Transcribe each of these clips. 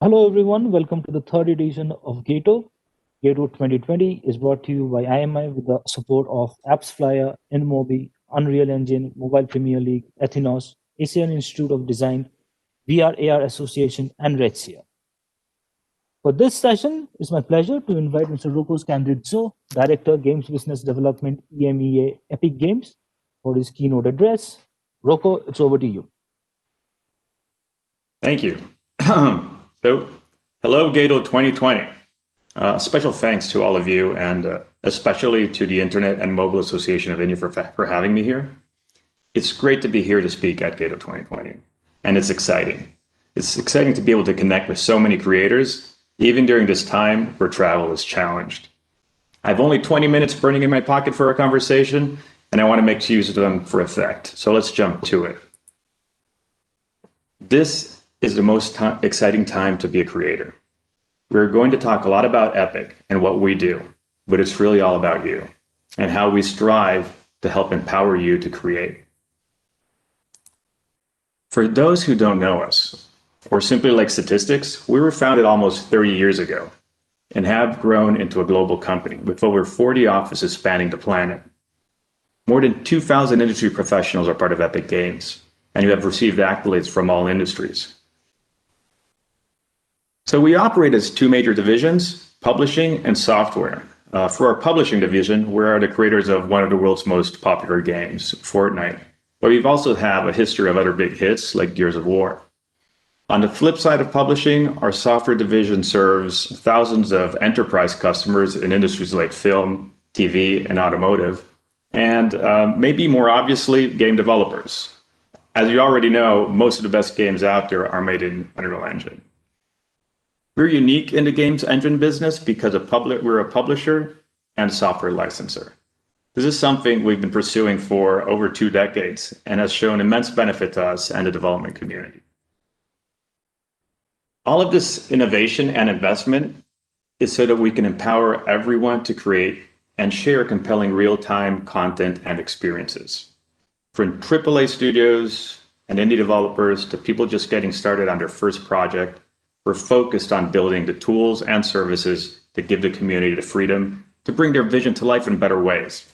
Hello everyone, welcome to the third edition of Gato. Gato 2020 is brought to you by IMI with the support of Apps Flyer, InMobi, Unreal Engine, Mobile Premier League, Athenos, Asian Institute of Design, VR AR Association, and Redsia. For this session, it's my pleasure to invite Mr. Rocco Scandizzo, Director, Games Business Development, EMEA Epic Games, for his keynote address. Rocco, it's over to you. Thank you. So, hello, Gato 2020. Special thanks to all of you, and especially to the Internet and Mobile Association of India for having me here. It's great to be here to speak at Gato 2020, and it's exciting. It's exciting to be able to connect with so many creators, even during this time where travel is challenged. I have only 20 minutes burning in my pocket for a conversation, and I want to make use of them for effect. So let's jump to it. This is the most exciting time to be a creator. We're going to talk a lot about Epic and what we do, but it's really all about you and how we strive to help empower you to create. For those who don't know us, or simply like statistics, we were founded almost 30 years ago and have grown into a global company with over 40 offices spanning the planet. More than 2,000 industry professionals are part of Epic Games, and you have received accolades from all industries. So we operate as two major divisions, publishing and software. For our publishing division, we are the creators of one of the world's most popular games, Fortnite. But we've also have a history of other big hits like Gears of War. On the flip side of publishing, our software division serves thousands of enterprise customers in industries like film, TV, and automotive, and maybe more obviously, game developers. As you already know, most of the best games out there are made in Unreal Engine. We're unique in the games engine business because we're a publisher and software licenser. This is something we've been pursuing for over 2 decades and has shown immense benefit to us and the development community. All of this innovation and investment is so that we can empower everyone to create and share compelling real-time content and experiences. From AAA studios and indie developers to people just getting started on their first project, we're focused on building the tools and services that give the community the freedom to bring their vision to life in better ways.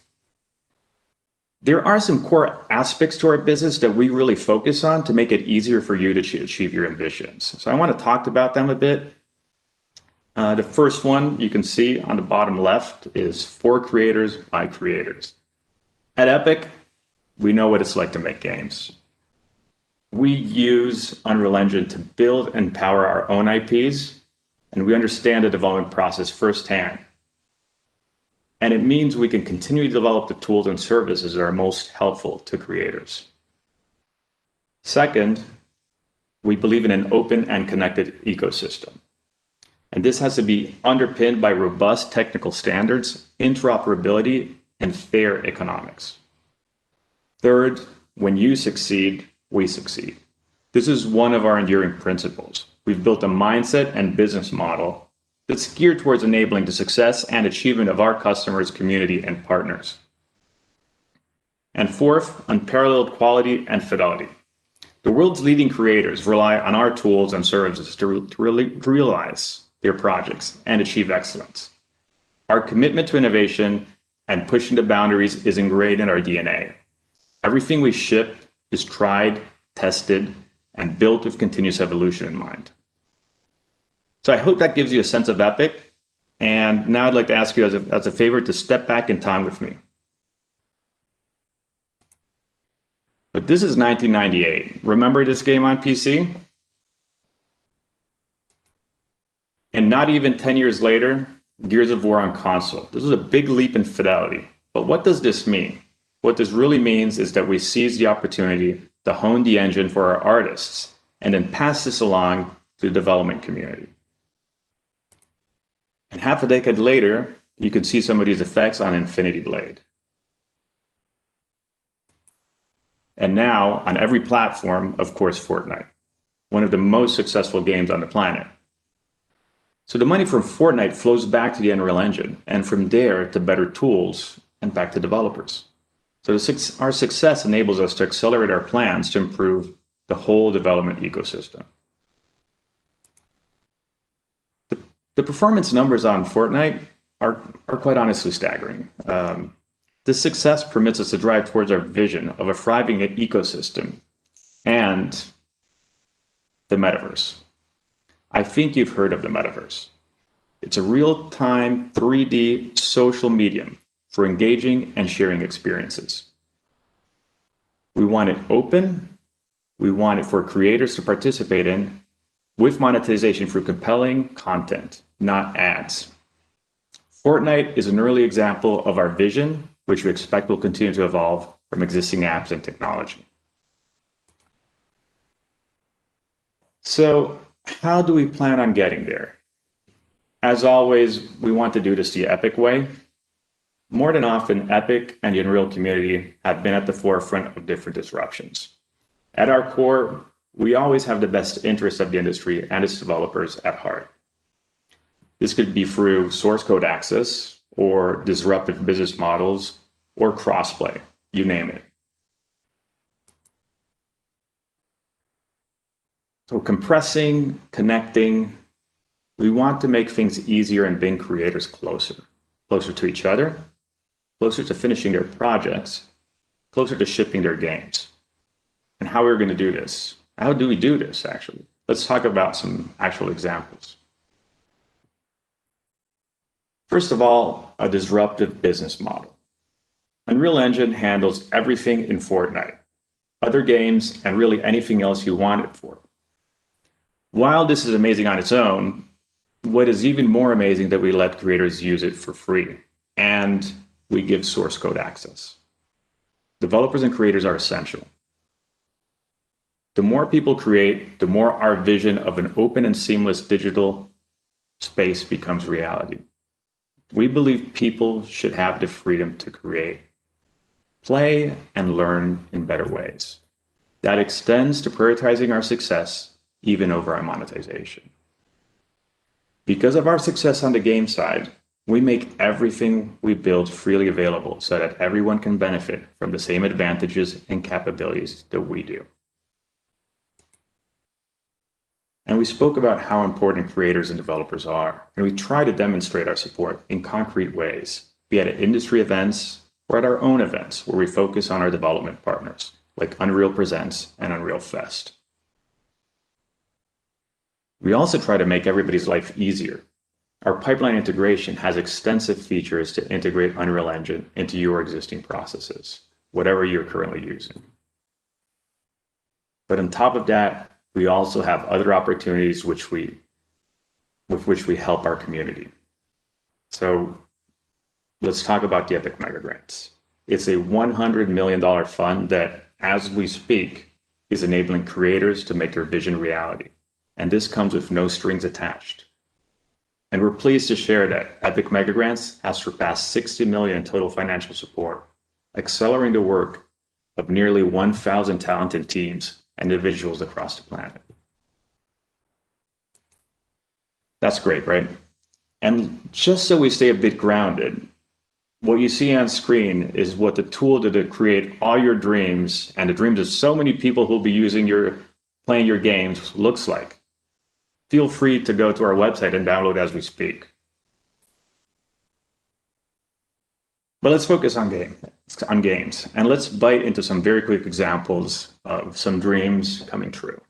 There are some core aspects to our business that we really focus on to make it easier for you to achieve your ambitions. So I want to talk about them a bit. The first one you can see on the bottom left is for creators by creators. At Epic, we know what it's like to make games. We use Unreal Engine to build and power our own IPs, and we understand the development process firsthand. And it means we can continue to develop the tools and services that are most helpful to creators. Second, we believe in an open and connected ecosystem. And this has to be underpinned by robust technical standards, interoperability, and fair economics. Third, when you succeed, we succeed. This is one of our enduring principles. We've built a mindset and business model that's geared towards enabling the success and achievement of our customers, community, and partners. And fourth, unparalleled quality and fidelity. The world's leading creators rely on our tools and services to really realize their projects and achieve excellence. Our commitment to innovation and pushing the boundaries is ingrained in our DNA. Everything we ship is tried, tested, and built with continuous evolution in mind. So I hope that gives you a sense of Epic. And now I'd like to ask you as a favor to step back in time with me. But this is 1998. Remember this game on PC? And not even 10 years later, Gears of War on console. This is a big leap in fidelity. But what does this mean? What this really means is that we seize the opportunity to hone the engine for our artists and then pass this along to the development community. And half a decade later, you can see some of these effects on Infinity Blade. And now, on every platform, of course, Fortnite, one of the most successful games on the planet. So the money from Fortnite flows back to the Unreal Engine, and from there to better tools and back to developers. So our success enables us to accelerate our plans to improve the whole development ecosystem. The performance numbers on Fortnite are quite honestly staggering. This success permits us to drive towards our vision of a thriving ecosystem and the metaverse. I think you've heard of the metaverse. It's a real-time 3D social medium for engaging and sharing experiences. We want it open. We want it for creators to participate in with monetization through compelling content, not ads. Fortnite is an early example of our vision, which we expect will continue to evolve from existing apps and technology. So how do we plan on getting there? As always, we want to do this the Epic way. More than often, Epic and the Unreal community have been at the forefront of different disruptions. At our core, we always have the best interests of the industry and its developers at heart. This could be through source code access or disruptive business models or crossplay, you name it. So compressing, connecting, we want to make things easier and bring creators closer to each other, closer to finishing their projects, closer to shipping their games. And how are we going to do this? How do we do this, actually? Let's talk about some actual examples. First of all, a disruptive business model. Unreal Engine handles everything in Fortnite, other games, and really anything else you want it for. While this is amazing on its own, what is even more amazing that we let creators use it for free, and we give source code access. Developers and creators are essential. The more people create, the more our vision of an open and seamless digital space becomes reality. We believe people should have the freedom to create, play, and learn in better ways. That extends to prioritizing our success even over our monetization. Because of our success on the game side, we make everything we build freely available so that everyone can benefit from the same advantages and capabilities that we do. And we spoke about how important creators and developers are, and we try to demonstrate our support in concrete ways, be it at industry events or at our own events where we focus on our development partners, like Unreal Presents and Unreal Fest. We also try to make everybody's life easier. Our pipeline integration has extensive features to integrate Unreal Engine into your existing processes, whatever you're currently using. But on top of that, we also have other opportunities with which we help our community. So let's talk about the Epic Mega Grants. It's a $100 million fund that, as we speak, is enabling creators to make their vision reality. And this comes with no strings attached. And we're pleased to share that Epic Mega Grants has surpassed 60 million in total financial support, accelerating the work of nearly 1,000 talented teams and individuals across the planet. That's great, right? And just so we stay a bit grounded, what you see on screen is what the tool to create all your dreams and the dreams of so many people who will be playing your games looks like. Feel free to go to our website and download as we speak. But let's focus on games, and let's bite into some very quick examples of some dreams coming true.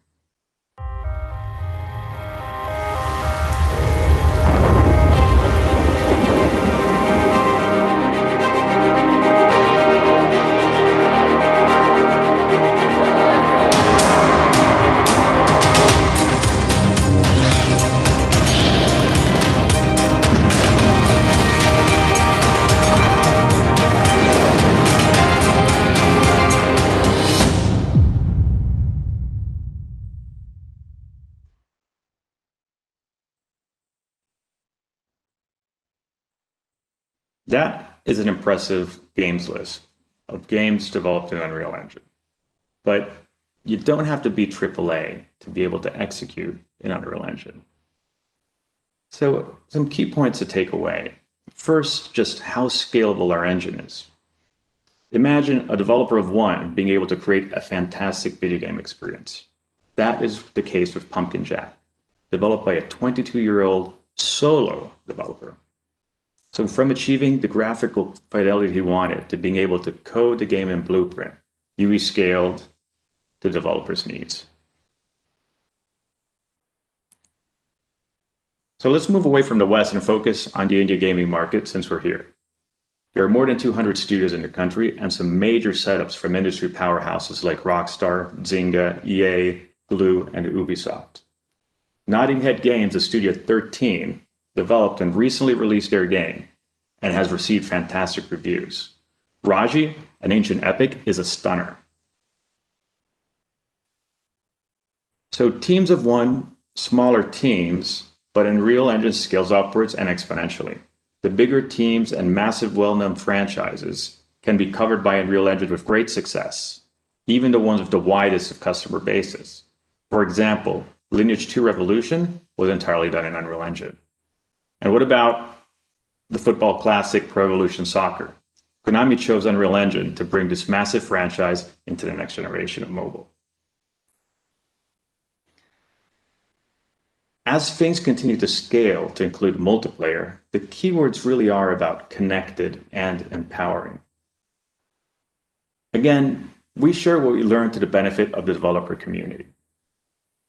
That is an impressive games list of games developed in Unreal Engine. But you don't have to be AAA to be able to execute in Unreal Engine. So some key points to take away. First, just how scalable our engine is. Imagine a developer of one being able to create a fantastic video game experience. That is the case with Pumpkin Jack, developed by a 22-year-old solo developer. So from achieving the graphical fidelity he wanted to being able to code the game in Blueprint, UE scaled the developer's needs. So let's move away from the West and focus on the India gaming market since we're here. There are more than 200 studios in the country and some major setups from industry powerhouses like Rockstar, Zynga, EA, Glue, and Ubisoft. Notting Head Games, a studio 13, developed and recently released their game and has received fantastic reviews. Raji, an ancient epic, is a stunner. So teams of one, smaller teams, but Unreal Engine scales upwards and exponentially. The bigger teams and massive well-known franchises can be covered by Unreal Engine with great success, even the ones with the widest of customer bases. For example, Lineage 2 Revolution was entirely done in Unreal Engine. And what about the football classic Pro Evolution Soccer? Konami chose Unreal Engine to bring this massive franchise into the next generation of mobile. As things continue to scale to include multiplayer, the keywords really are about connected and empowering. Again, we share what we learned to the benefit of the developer community.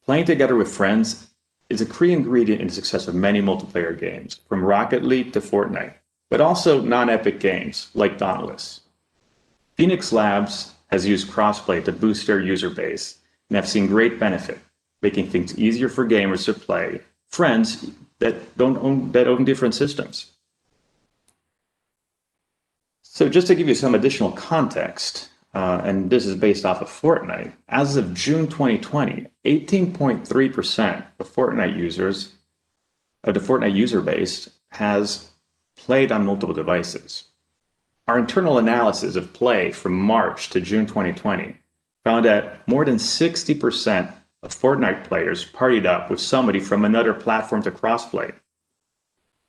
Playing together with friends is a key ingredient in the success of many multiplayer games, from Rocket League to Fortnite, but also non-epic games like Dauntless. Phoenix Labs has used crossplay to boost their user base and have seen great benefit, making things easier for gamers to play friends that own different systems. So just to give you some additional context, and this is based off of Fortnite, as of June 2020, 18.3% of Fortnite users, of the Fortnite user base, has played on multiple devices. Our internal analysis of play from March to June 2020 found that more than 60% of Fortnite players partied up with somebody from another platform to crossplay.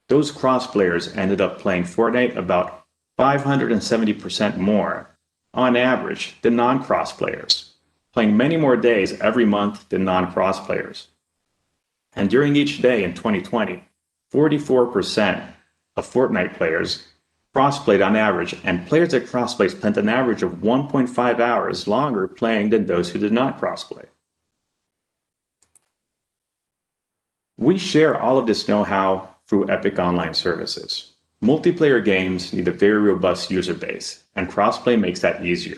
Those cross players ended up playing Fortnite about 570% more on average than non-cross players, playing many more days every month than non-cross players. And during each day in 2020, 44% of Fortnite players cross-played on average, and players that cross-play spent an average of 1.5 hours longer playing than those who did not cross-play. We share all of this know-how through Epic Online Services. Multiplayer games need a very robust user base, and crossplay makes that easier.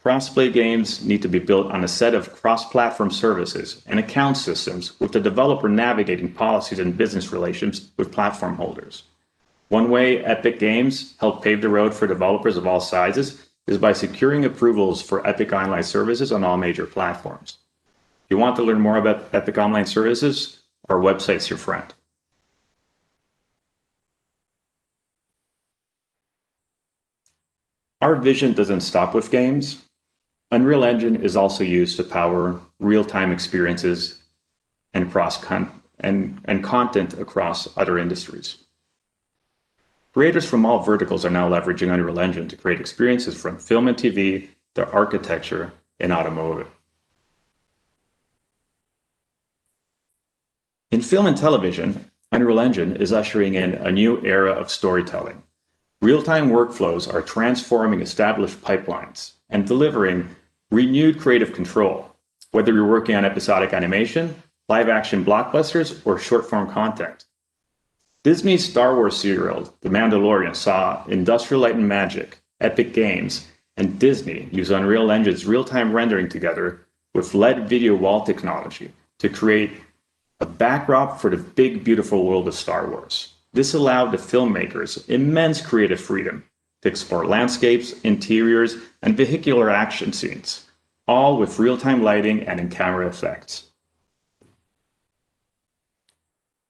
Crossplay games need to be built on a set of cross-platform services and account systems with the developer navigating policies and business relations with platform holders. One way Epic Games help pave the road for developers of all sizes is by securing approvals for Epic Online Services on all major platforms. If you want to learn more about Epic Online Services, our website's your friend. Our vision doesn't stop with games. Unreal Engine is also used to power real-time experiences and content across other industries. Creators from all verticals are now leveraging Unreal Engine to create experiences from film and TV to architecture and automotive. In film and television, Unreal Engine is ushering in a new era of storytelling. Real-time workflows are transforming established pipelines and delivering renewed creative control, whether you're working on episodic animation, live-action blockbusters, or short-form content. Disney's Star Wars serial, The Mandalorian, saw Industrial Light and Magic, Epic Games, and Disney use Unreal Engine's real-time rendering together with LED video wall technology to create a backdrop for the big, beautiful world of Star Wars. This allowed the filmmakers immense creative freedom to explore landscapes, interiors, and vehicular action scenes, all with real-time lighting and in-camera effects.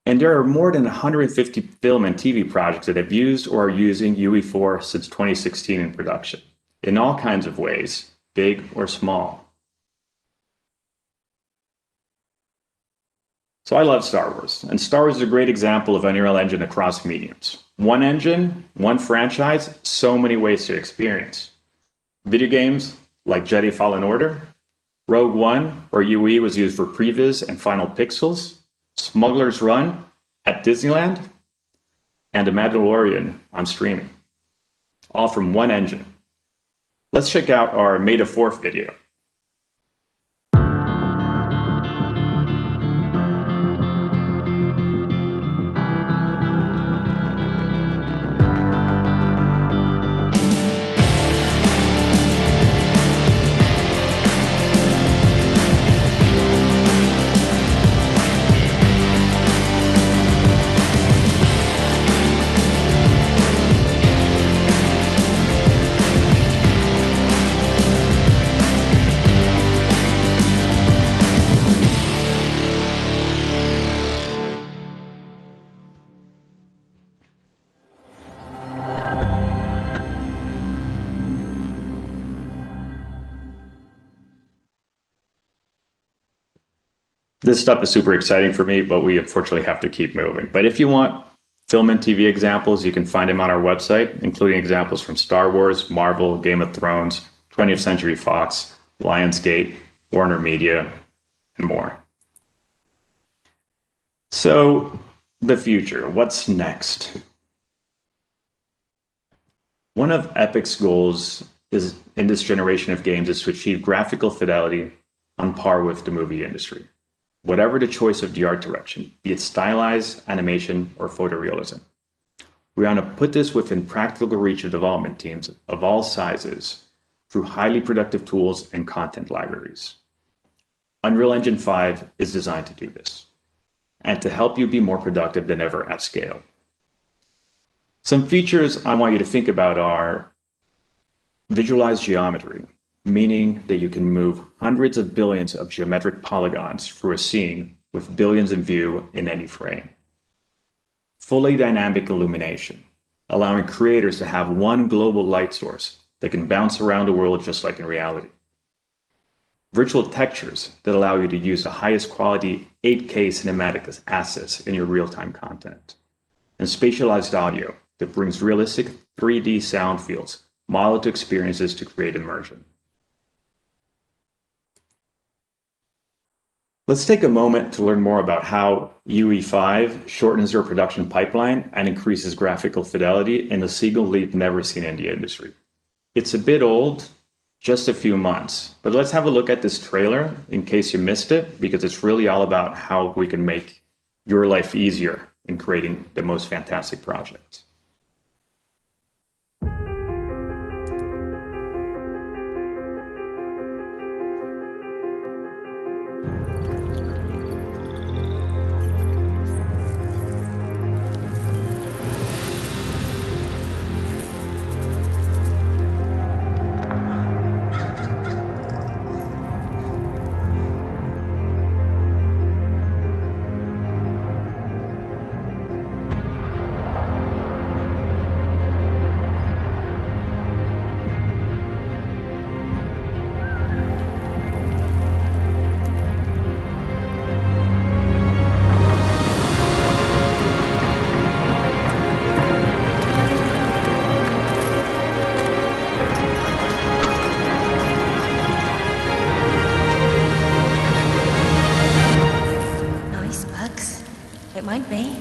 And there are more than 150 film and TV projects that have used or are using UE4 since 2016 in production, in all kinds of ways, big or small. So I love Star Wars, and Star Wars is a great example of Unreal Engine across mediums. One engine, one franchise, so many ways to experience. Video games like Jedi Fallen Order, Rogue One, where UE was used for previs and final pixels, Smuggler's Run, at Disneyland, and a Mandalorian on streaming, all from one engine. Let's check out our May the 4th video. This stuff is super exciting for me, but we unfortunately have to keep moving. But if you want film and TV examples, you can find them on our website, including examples from Star Wars, Marvel, Game of Thrones, 20th Century Fox, Lionsgate, Warner Media, and more. So the future, what's next? One of Epic's goals is in this generation of games is to achieve graphical fidelity on par with the movie industry. Whatever the choice of the art direction, be it stylized, animation, or photorealism. We want to put this within practical reach of development teams of all sizes through highly productive tools and content libraries. Unreal Engine 5 is designed to do this and to help you be more productive than ever at scale. Some features I want you to think about are visualized geometry, meaning that you can move hundreds of billions of geometric polygons through a scene with billions in view in any frame. Fully dynamic illumination, allowing creators to have one global light source that can bounce around the world just like in reality. Virtual textures that allow you to use the highest quality 8K cinematic assets in your real-time content. And spatialized audio that brings realistic 3D sound fields modeled to experiences to create immersion. Let's take a moment to learn more about how UE5 shortens your production pipeline and increases graphical fidelity in a single leap never seen in the industry. It's a bit old, just a few months, but let's have a look at this trailer in case you missed it, because it's really all about how we can make your life easier in creating the most fantastic projects. Might be.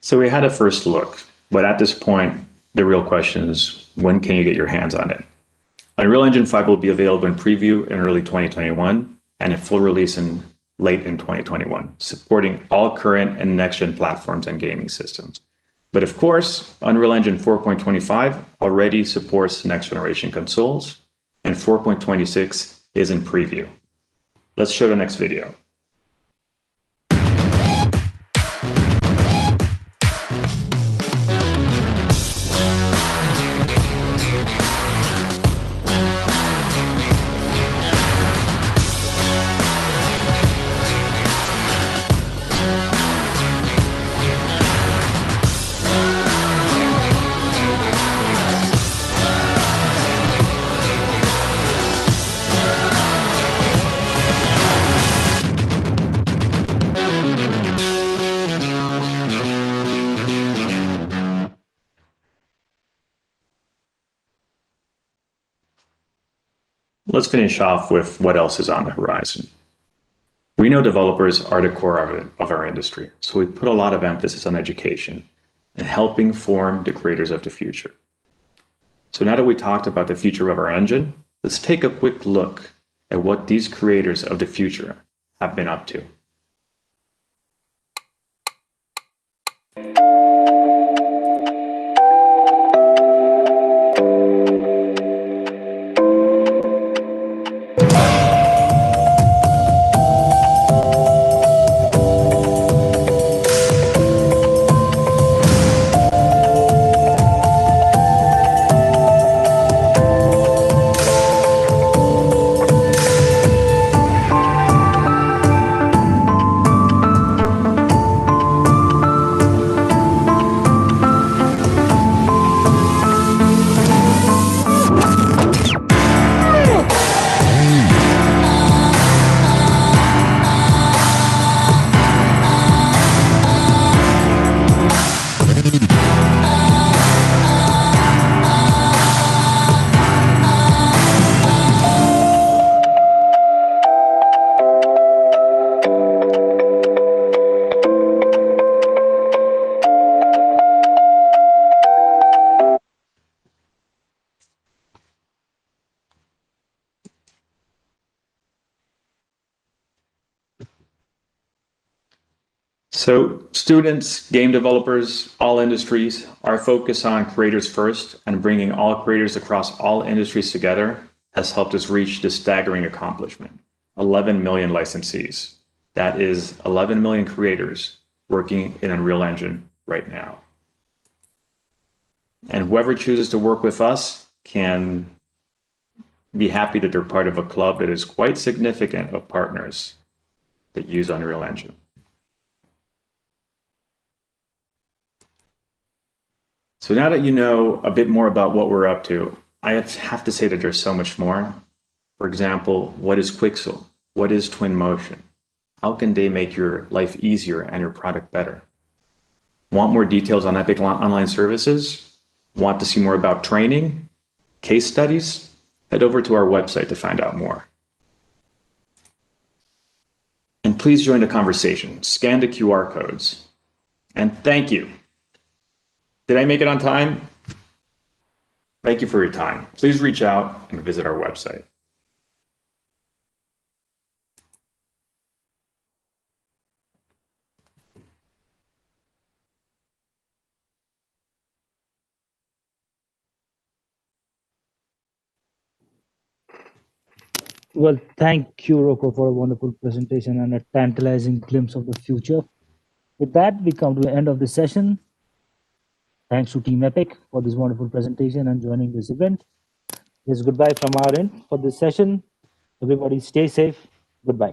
So we had a first look, but at this point, The real question is, when can you get your hands on it? Unreal Engine 5 will be available in preview in early 2021 and in full release in late in 2021, supporting all current and next-gen platforms and gaming systems. But of course, Unreal Engine 4.25 already supports next-generation consoles, and 4.26 is in preview. Let's show the next video. Let's finish off with what else is on the horizon. We know developers are the core of our industry, so we put a lot of emphasis on education and helping form the creators of the future. So now that we talked about the future of our engine, let's take a quick look at what these creators of the future have been up to. So students, game developers, all industries, our focus on creators first and bringing all creators across all industries together has helped us reach this staggering accomplishment. 11 million licensees. That is 11 million creators working in Unreal Engine right now. And whoever chooses to work with us can be happy that they're part of a club that is quite significant of partners that use Unreal Engine. So now that you know a bit more about what we're up to, I have to say that there's so much more. For example, what is Quixel? What is Twinmotion? How can they make your life easier and your product better? Want more details on Epic Online Services? Want to see more about training, case studies? Head over to our website to find out more. And please join the conversation. Scan the QR codes. And thank you. Did I make it on time? Thank you for your time. Please reach out and visit our website. Well, thank you, Rocco, for a wonderful presentation and a tantalizing glimpse of the future. With that, we come to the end of the session. Thanks to Team Epic for this wonderful presentation and joining this event. Yes, goodbye from our end for this session. Everybody stay safe. Goodbye.